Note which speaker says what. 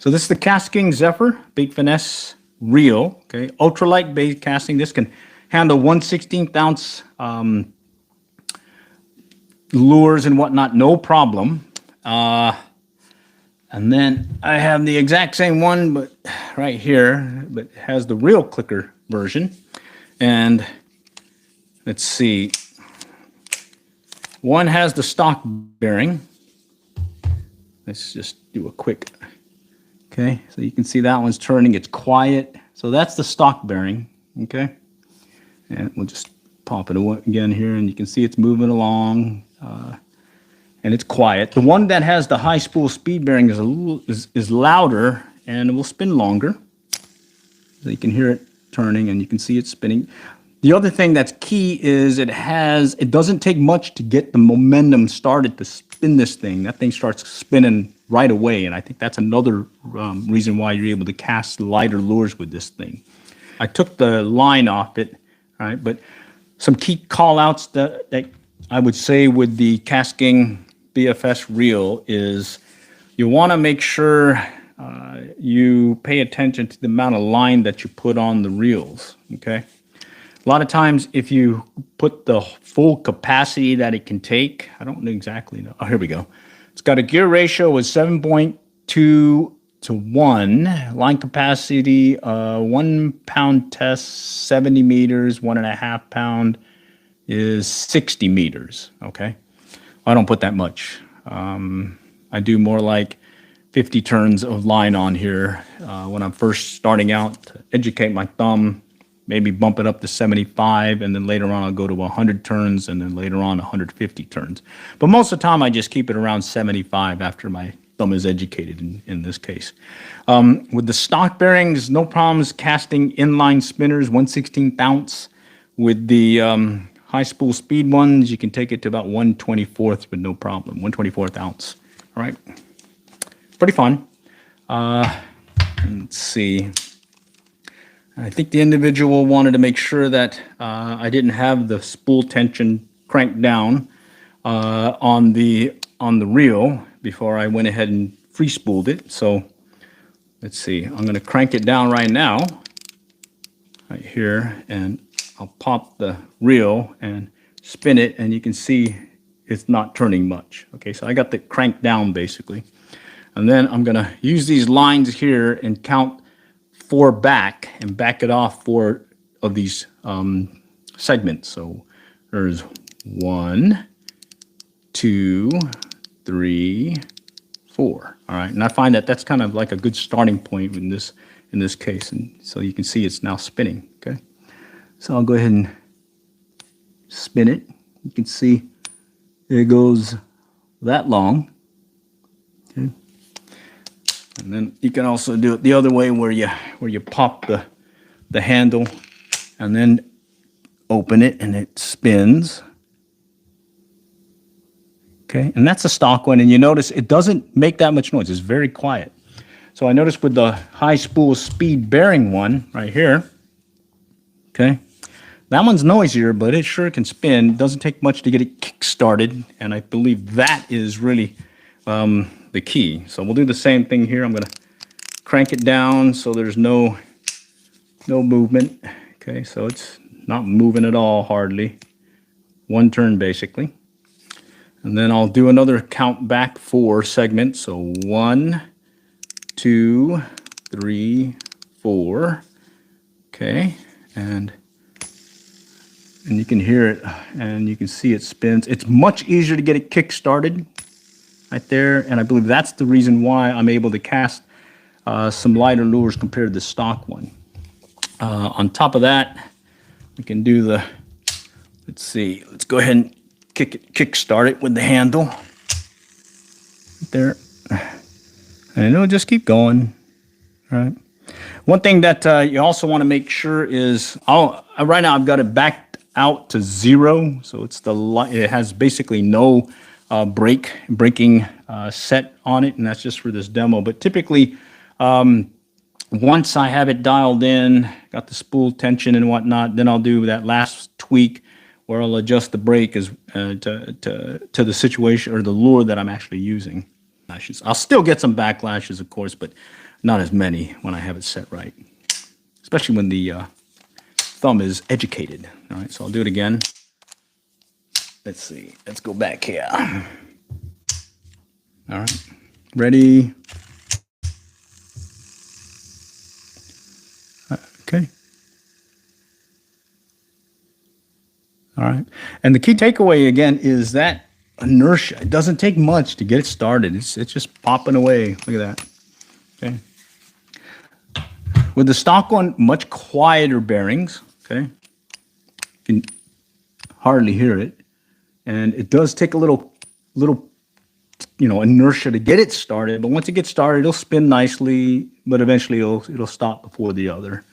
Speaker 1: So this is the Kastking Zephyr BFS reel. Okay, ultralight bait casting. This can handle 1/16 ounce lures and whatnot, no problem. And then I have the exact same one, but right here, but it has the real clicker version. And let's see, one has the stock bearing. Let's just do a quick, okay, so you can see that one's turning, it's quiet. So that's the stock bearing, okay? And we'll just pop it again here, and you can see it's moving along, and it's quiet. The one that has the high spool speed bearing is louder, and it will spin longer. So you can hear it turning, and you can see it spinning. The other thing that's key is it doesn't take much to get the momentum started to spin this thing. That thing starts spinning right away, and I think that's another reason why you're able to cast lighter lures with this thing. I took the line off it, right? But some key call-outs that I would say with the Kastking BFS reel is you want to make sure you pay attention to the amount of line that you put on the reels, okay? A lot of times, if you put the full capacity that it can take, I don't exactly know. Oh, here we go. It's got a gear ratio of 7.2 to 1. Line capacity, 1 pound test, 70 meters, 1.5 pound is 60 meters, okay? I don't put that much. I do more like 50 turns of line on here when I'm first starting out to educate my thumb. Maybe bump it up to 75, and then later on I'll go to 100 turns, and then later on 150 turns. But most of the time I just keep it around 75 after my thumb is educated in this case. With the stock bearings, no problems casting inline spinners, 1/16 ounce. With the high spool speed ones, you can take it to about 1/24 with no problem, 1/24 ounce. All right, pretty fun. Let's see. I think the individual wanted to make sure that I didn't have the spool tension cranked down on the reel before I went ahead and free spooled it. So let's see, I'm going to crank it down right now, right here, and I'll pop the reel and spin it, and you can see it's not turning much. Okay, so I got the crank down basically. And then I'm going to use these lines here and count 4 back and back it off 4 of these segments. So there's 1, 2, 3, 4. All right, and I find that that's kind of like a good starting point in this case, and so you can see it's now spinning. Okay, so I'll go ahead and spin it. You can see it goes that long. Okay. And then you can also do it the other way where you pop the handle and then open it and it spins. Okay, and that's a stock one, and you notice it doesn't make that much noise. It's very quiet. So I noticed with the high spool speed bearing one right here, okay, that one's noisier, but it sure can spin. It doesn't take much to get it kick started, and I believe that is really the key. So we'll do the same thing here. I'm going to crank it down so there's no movement. Okay, so it's not moving at all, hardly. 1 turn basically. And then I'll do another count back 4 segments. So 1, 2, 3, 4. Okay, and you can hear it and you can see it spins. It's much easier to get it kick started right there, and I believe that's the reason why I'm able to cast some lighter lures compared to the stock one. On top of that, we can do the, let's see, let's go ahead and kick start it with the handle there, and it'll just keep going. All right. One thing that you also want to make sure is, right now I've got it backed out to 0, so it has basically no braking set on it, and that's just for this demo. But typically, once I have it dialed in, got the spool tension and whatnot, then I'll do that last tweak where I'll adjust the brake to the situation or the lure that I'm actually using. backlashes. I'll still get some backlashes, of course, but not as many when I have it set right, especially when the thumb is educated. All right, so I'll do it again. Let's see. Let's go back here. All right, ready. Okay. All right. And the key takeaway again is that inertia. It doesn't take much to get it started. It's just popping away. Look at that. Okay. With the stock one, much quieter bearings. Okay. You can hardly hear it. And it does take a little inertia to get it started. But once it gets started, it'll spin nicely, but eventually it'll stop before the other.